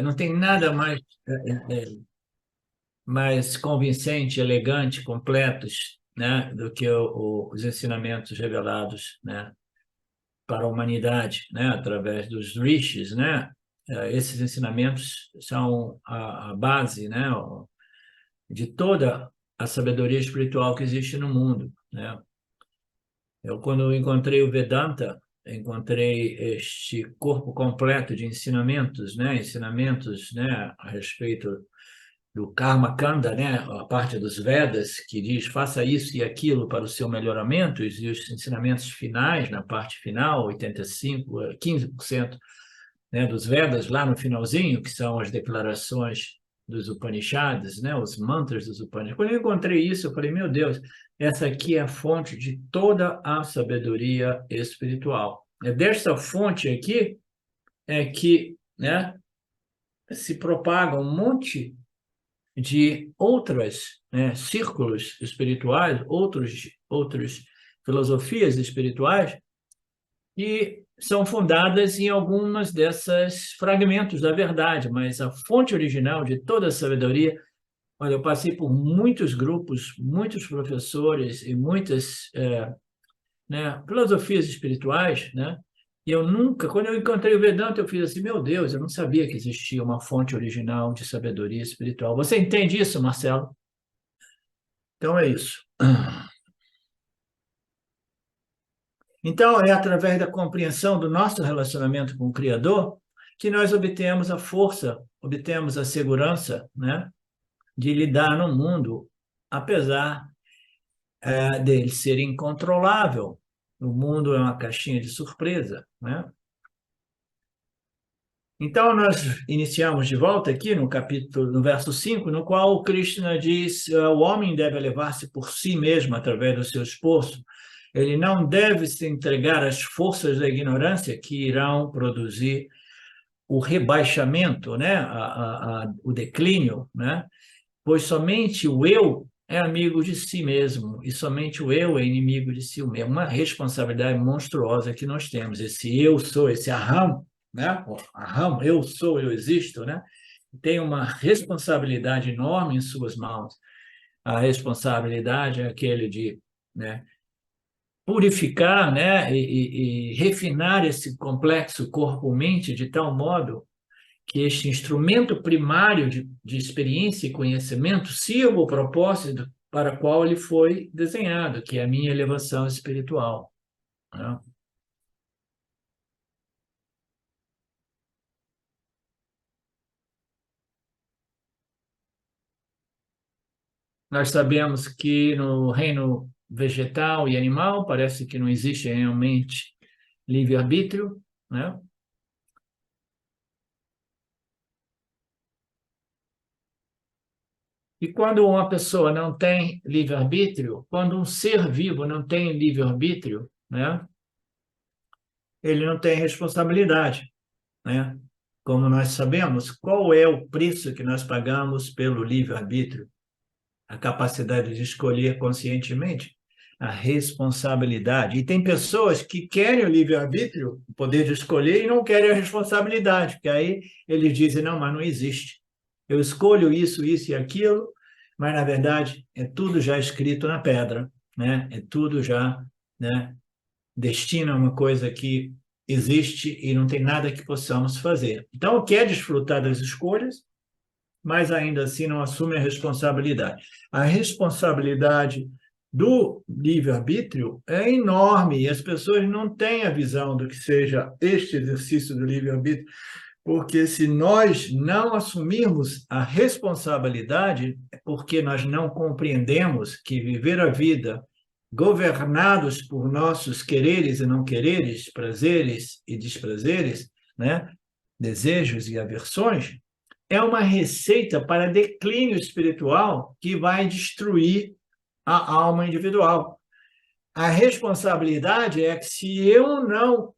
mais convincente, elegante, completos, né, do que os ensinamentos revelados, né, para a humanidade, né, através dos rishis, né? Esses ensinamentos são a base, né, de toda a sabedoria espiritual que existe no mundo, né? Eu, quando encontrei o Vedanta, encontrei este corpo completo de ensinamentos, né? Ensinamentos, né, a respeito do Karma Kanda, né? A parte dos Vedas que diz faça isso e aquilo para o seu melhoramento, e os ensinamentos finais, na parte final, 85, 15%, né, dos Vedas, lá no finalzinho, que são as declarações dos Upanishads, né, os mantras dos Upanishads. Quando eu encontrei isso, eu falei, meu Deus, essa aqui é a fonte de toda a sabedoria espiritual. É desta fonte aqui é que, né, se propaga um monte de outras, né, círculos espirituais, outras filosofias espirituais, que são fundadas em algumas dessas fragmentos da verdade, mas a fonte original de toda a sabedoria, olha, eu passei por muitos grupos, muitos professores e muitas, né, filosofias espirituais, né? E eu nunca, quando eu encontrei o Vedanta, eu fiz assim, meu Deus, eu não sabia que existia uma fonte original de sabedoria espiritual. Você entende isso, Marcelo? Então é isso. Então, é através da compreensão do nosso relacionamento com o Criador que nós obtemos a força, obtemos a segurança, né, de lidar no mundo, apesar dele ser incontrolável. O mundo é uma caixinha de surpresa, né? Então, nós iniciamos de volta aqui no capítulo, no verso 5, no qual o Krishna diz: o homem deve elevar-se por si mesmo através do seu esforço. Ele não deve se entregar às forças da ignorância que irão produzir o rebaixamento, né? O declínio, né? Pois somente o eu é amigo de si mesmo e somente o eu é inimigo de si mesmo. Uma responsabilidade monstruosa que nós temos. Esse eu sou, esse aham, né? Aham, eu sou, eu existo, né? Tem uma responsabilidade enorme em suas mãos. A responsabilidade é aquele de, né, purificar, né, e refinar esse complexo corpo-mente de tal modo que este instrumento primário de experiência e conhecimento sirva o propósito para o qual ele foi desenhado, que é a minha elevação espiritual, né? Nós sabemos que no reino vegetal e animal parece que não existe realmente livre-arbítrio, né? E quando uma pessoa não tem livre-arbítrio, quando um ser vivo não tem livre-arbítrio, né? Ele não tem responsabilidade, né? Como nós sabemos, qual é o preço que nós pagamos pelo livre-arbítrio? A capacidade de escolher conscientemente, a responsabilidade. E tem pessoas que querem o livre-arbítrio, o poder de escolher, e não querem a responsabilidade, porque aí eles dizem, não, mas não existe. Eu escolho isso, isso e aquilo, mas, na verdade, é tudo já escrito na pedra, né? É tudo já, né? Destino é uma coisa que existe e não tem nada que possamos fazer. Então, quer desfrutar das escolhas, mas ainda assim não assume a responsabilidade. A responsabilidade do livre-arbítrio é enorme e as pessoas não têm a visão do que seja este exercício do livre-arbítrio, porque se nós não assumirmos a responsabilidade, é porque nós não compreendemos que viver a vida governados por nossos quereres e não quereres, prazeres e desprazeres, né? Desejos e aversões, é uma receita para declínio espiritual que vai destruir a alma individual. A responsabilidade é que se eu não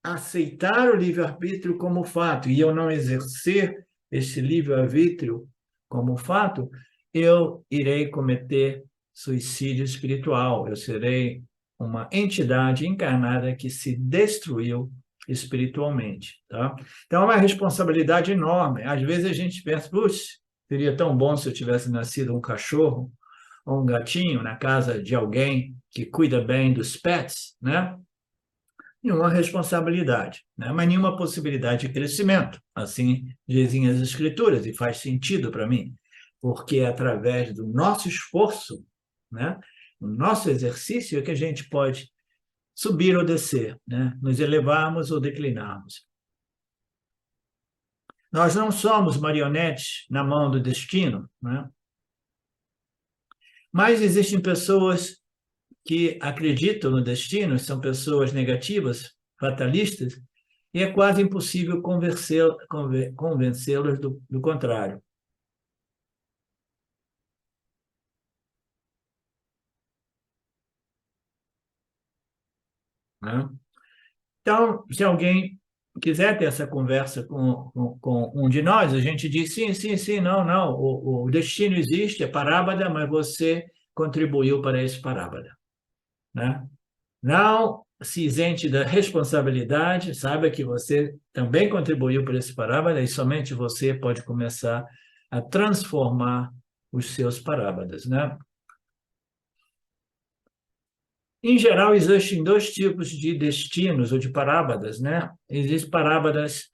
aceitar o livre-arbítrio como fato e eu não exercer esse livre-arbítrio como fato, eu irei cometer suicídio espiritual. Eu serei uma entidade encarnada que se destruiu espiritualmente, tá? Então, é uma responsabilidade enorme. Às vezes a gente pensa, puxa, seria tão bom se eu tivesse nascido um cachorro ou um gatinho na casa de alguém que cuida bem dos pets, né? Nenhuma responsabilidade, né? Mas nenhuma possibilidade de crescimento. Assim dizem as Escrituras, e faz sentido para mim, porque é através do nosso esforço, né? O nosso exercício é que a gente pode subir ou descer, né? Nos elevarmos ou declinarmos. Nós não somos marionetes na mão do destino, né? Mas existem pessoas que acreditam no destino, são pessoas negativas, fatalistas, e é quase impossível convencê-los do contrário. Né? Então, se alguém quiser ter essa conversa com um de nós, a gente diz sim, sim, sim, não, não, o destino existe, é parábada, mas você contribuiu para esse parábada. Né? Não se isente da responsabilidade, saiba que você também contribuiu para esse parábada e somente você pode começar a transformar os seus parábadas, né? Em geral, existem dois tipos de destinos ou de parábadas, né? Existem parábadas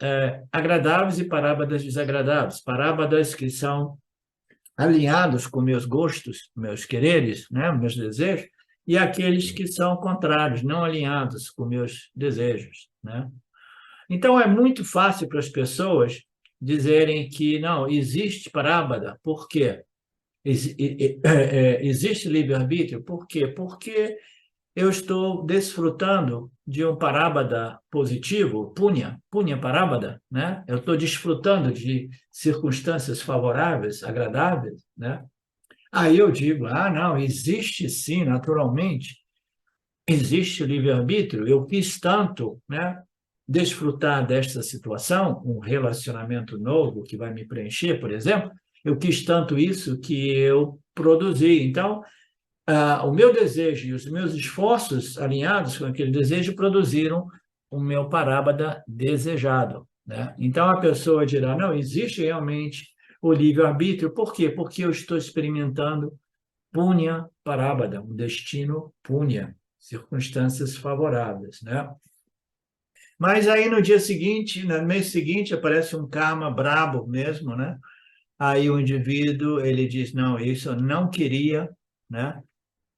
agradáveis e parábadas desagradáveis. Parábadas que são alinhados com meus gostos, meus quereres, né? Meus desejos, e aqueles que são contrários, não alinhados com meus desejos, né? Então, é muito fácil para as pessoas dizerem que não, existe parábada, por quê? Existe livre-arbítrio, por quê? Porque eu estou desfrutando de um parábada positivo, punha parábada, né? Eu estou desfrutando de circunstâncias favoráveis, agradáveis, né? Aí eu digo, não, existe sim, naturalmente, existe livre-arbítrio. Eu quis tanto, né, desfrutar desta situação, um relacionamento novo que vai me preencher, por exemplo, eu quis tanto isso que eu produzi. Então, o meu desejo e os meus esforços alinhados com aquele desejo produziram o meu parábada desejado, né? Então, a pessoa dirá, não, existe realmente o livre-arbítrio. Por quê? Porque eu estou experimentando punha parábada, um destino punha, circunstâncias favoráveis, né? Mas aí no dia seguinte, no mês seguinte, aparece um karma brabo mesmo, né? Aí o indivíduo, ele diz, não, isso eu não queria, né?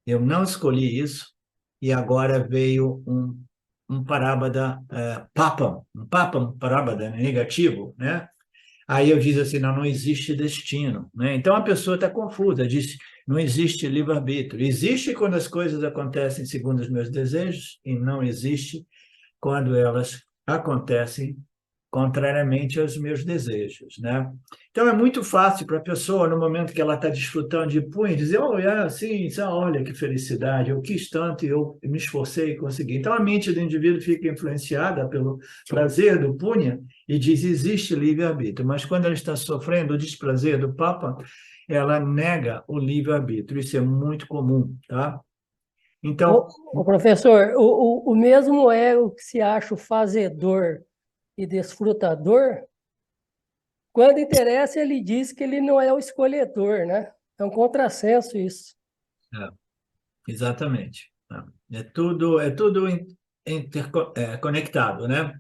Eu não escolhi isso, e agora veio um parábada, papam, um parábada negativo, né? Aí eu diz assim, não, não existe destino, né? Então a pessoa está confusa, diz, não existe livre-arbítrio. Existe quando as coisas acontecem segundo os meus desejos e não existe quando elas acontecem contrariamente aos meus desejos, né? Então é muito fácil para a pessoa, no momento que ela está desfrutando de punho, dizer, oh, é assim, olha que felicidade, eu quis tanto e eu me esforcei e consegui. Então a mente do indivíduo fica influenciada pelo prazer do punha e diz, existe livre-arbítrio, mas quando ela está sofrendo o desprazer do Papa, ela nega o livre-arbítrio. Isso é muito comum, tá? Então, O professor, o mesmo ego que se acha o fazedor e desfrutador, quando interessa, ele diz que ele não é o escolhedor, né? É um contrassenso isso. exatamente. É tudo conectado, né?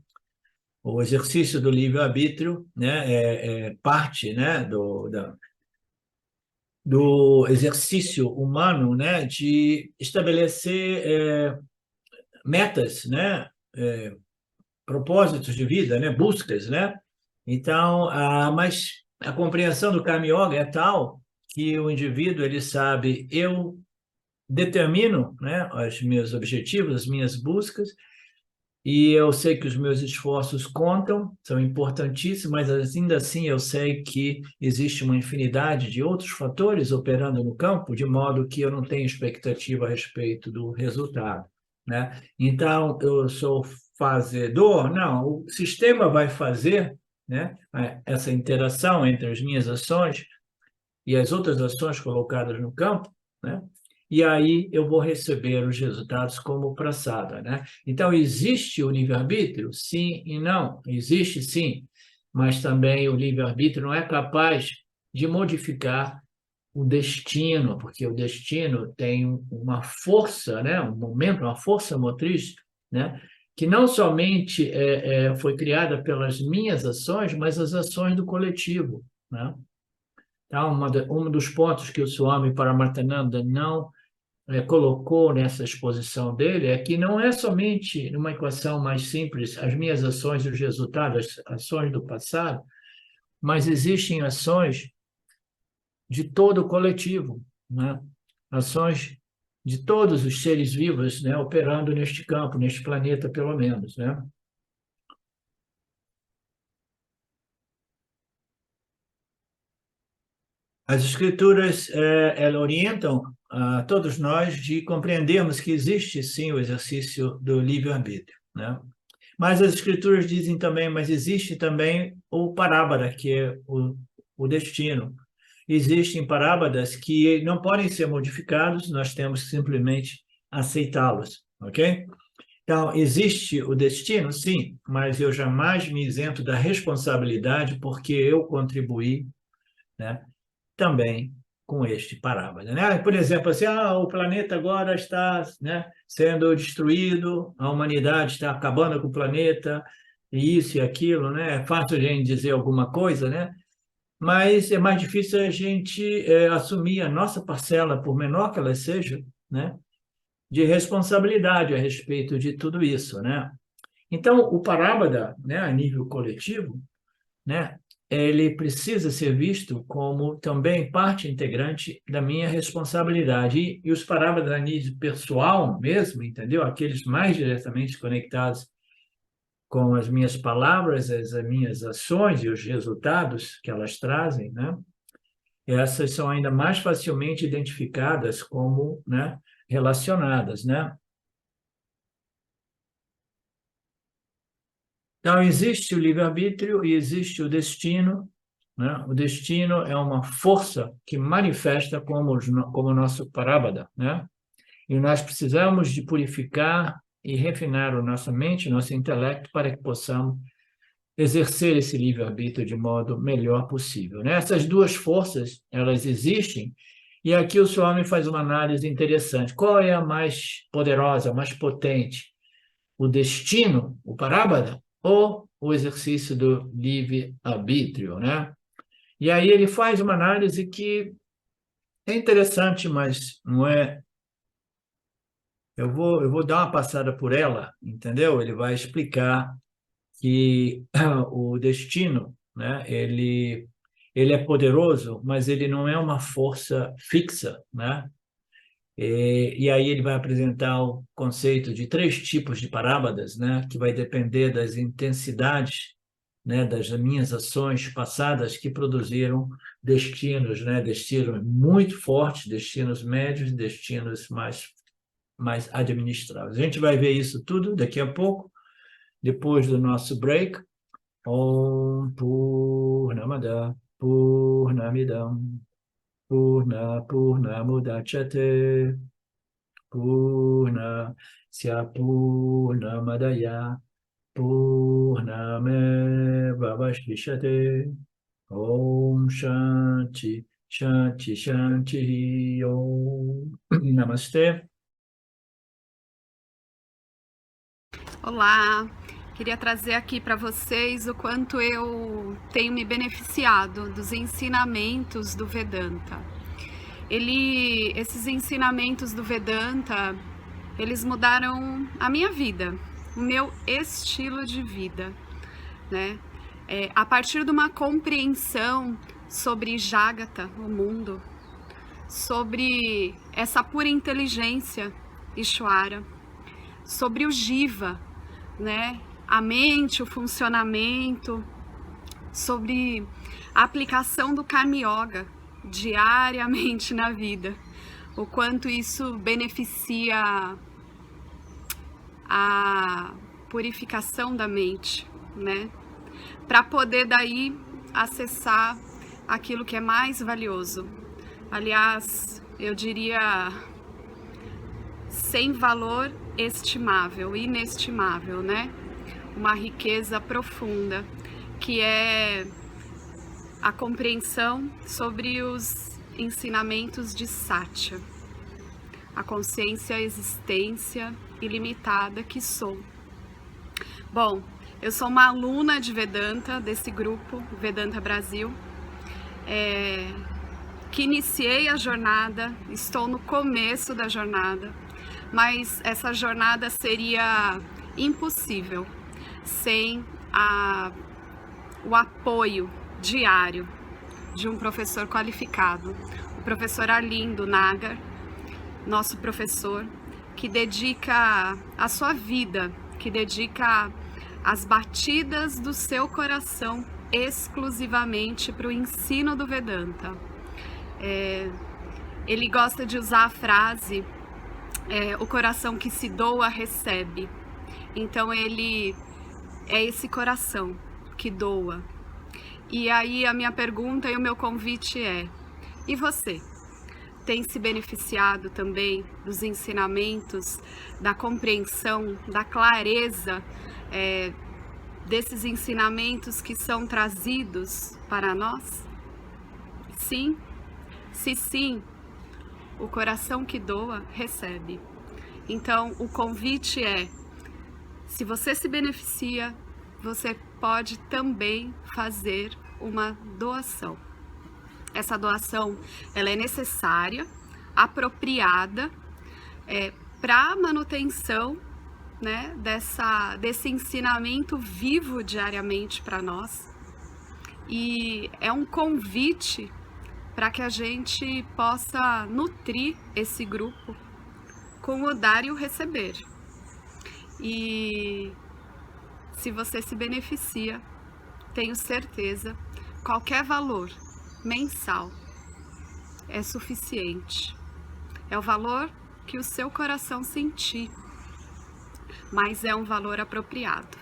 O exercício do livre-arbítrio, né, é parte, né, do exercício humano, né, de estabelecer metas, né, propósitos de vida, né, buscas, né? Então, mas a compreensão do Karma Yoga é tal que o indivíduo ele sabe, eu determino, né, os meus objetivos, as minhas buscas, e eu sei que os meus esforços contam, são importantíssimos, mas ainda assim eu sei que existe uma infinidade de outros fatores operando no campo, de modo que eu não tenho expectativa a respeito do resultado, né? Então, eu sou fazedor? Não, o sistema vai fazer, né, essa interação entre as minhas ações e as outras ações colocadas no campo, né? E aí eu vou receber os resultados como praçada, né? Então, existe o livre-arbítrio? Sim e não. Existe sim, mas também o livre-arbítrio não é capaz de modificar o destino, porque o destino tem uma força, né? Um momento, uma força motriz, né? Que não somente foi criada pelas minhas ações, mas as ações do coletivo, né? Então, um dos pontos que o Swami Paramarthananda não colocou nessa exposição dele é que não é somente numa equação mais simples as minhas ações e os resultados, as ações do passado, mas existem ações de todo o coletivo, né? Ações de todos os seres vivos, né, operando neste campo, neste planeta, pelo menos, né? As escrituras elas orientam a todos nós de compreendermos que existe sim o exercício do livre-arbítrio, né? Mas as escrituras dizem também, mas existe também o parábara, que é o destino. Existem parábadas que não podem ser modificados, nós temos que simplesmente aceitá-los, ok? Então, existe o destino? Sim, mas eu jamais me isento da responsabilidade porque eu contribuí, né, também com este parábola, né? Por exemplo, assim, o planeta agora está, né, sendo destruído, a humanidade está acabando com o planeta, e isso e aquilo, né? É fácil a gente dizer alguma coisa, né? Mas é mais difícil a gente assumir a nossa parcela, por menor que ela seja, né, de responsabilidade a respeito de tudo isso, né? Então, o parábola, né, a nível coletivo, né, ele precisa ser visto como também parte integrante da minha responsabilidade. E os parábolas a nível pessoal mesmo, entendeu? Aqueles mais diretamente conectados com as minhas palavras, as minhas ações e os resultados que elas trazem, né? Essas são ainda mais facilmente identificadas como, né, relacionadas, né? Então, existe o livre-arbítrio e existe o destino, né? O destino é uma força que manifesta como o nosso parábada, né? E nós precisamos de purificar e refinar a nossa mente, nosso intelecto, para que possamos exercer esse livre-arbítrio de modo melhor possível, né? Essas duas forças, elas existem, e aqui o Swami faz uma análise interessante. Qual é a mais poderosa, a mais potente? O destino, o parábada, ou o exercício do livre-arbítrio, né? E aí ele faz uma análise que é interessante, mas não é. Eu vou dar uma passada por ela, entendeu? Ele vai explicar que o destino, né? Ele é poderoso, mas ele não é uma força fixa, né? E aí ele vai apresentar o conceito de 3 tipos de parábadas, né? Que vai depender das intensidades, né? Das minhas ações passadas que produziram destinos, né? Destinos muito fortes, destinos médios, destinos mais administráveis. A gente vai ver isso tudo daqui a pouco, depois do nosso break. Om Purnamada Purnamidam Purnamudachyate Purnasya Purnamadaya Purnameva Vashishyate. Om Shanti Shanti Shanti Om. Namastê. Olá, queria trazer aqui para vocês o quanto eu tenho me beneficiado dos ensinamentos do Vedanta. Esses ensinamentos do Vedanta, eles mudaram a minha vida, o meu estilo de vida, né? A partir de uma compreensão sobre Jagata, o mundo, sobre essa pura inteligência, Ishvara, sobre o Jiva, né? A mente, o funcionamento, sobre a aplicação do Karma Yoga diariamente na vida, o quanto isso beneficia a purificação da mente, né? Para poder daí acessar aquilo que é mais valioso. Aliás, eu diria sem valor estimável, inestimável, né? Uma riqueza profunda, que é a compreensão sobre os ensinamentos de Satya, a consciência, a existência ilimitada que sou. Bom, eu sou uma aluna de Vedanta, desse grupo Vedanta Brasil, que iniciei a jornada, estou no começo da jornada, mas essa jornada seria impossível sem o apoio diário de um professor qualificado, o professor Arlindo Nagar, nosso professor, que dedica a sua vida, que dedica as batidas do seu coração exclusivamente para o ensino do Vedanta. Ele gosta de usar a frase o coração que se doa recebe. Então ele é esse coração que doa. E aí a minha pergunta e o meu convite é: e você? Tem se beneficiado também dos ensinamentos, da compreensão, da clareza desses ensinamentos que são trazidos para nós? Sim? Se sim, o coração que doa recebe. Então o convite é: se você se beneficia, você pode também fazer uma doação. Essa doação, ela é necessária, apropriada, para a manutenção, né, desse ensinamento vivo diariamente para nós. E é um convite para que a gente possa nutrir esse grupo com o dar e o receber. E se você se beneficia, tenho certeza, qualquer valor mensal é suficiente. É o valor que o seu coração sentir, mas é um valor apropriado.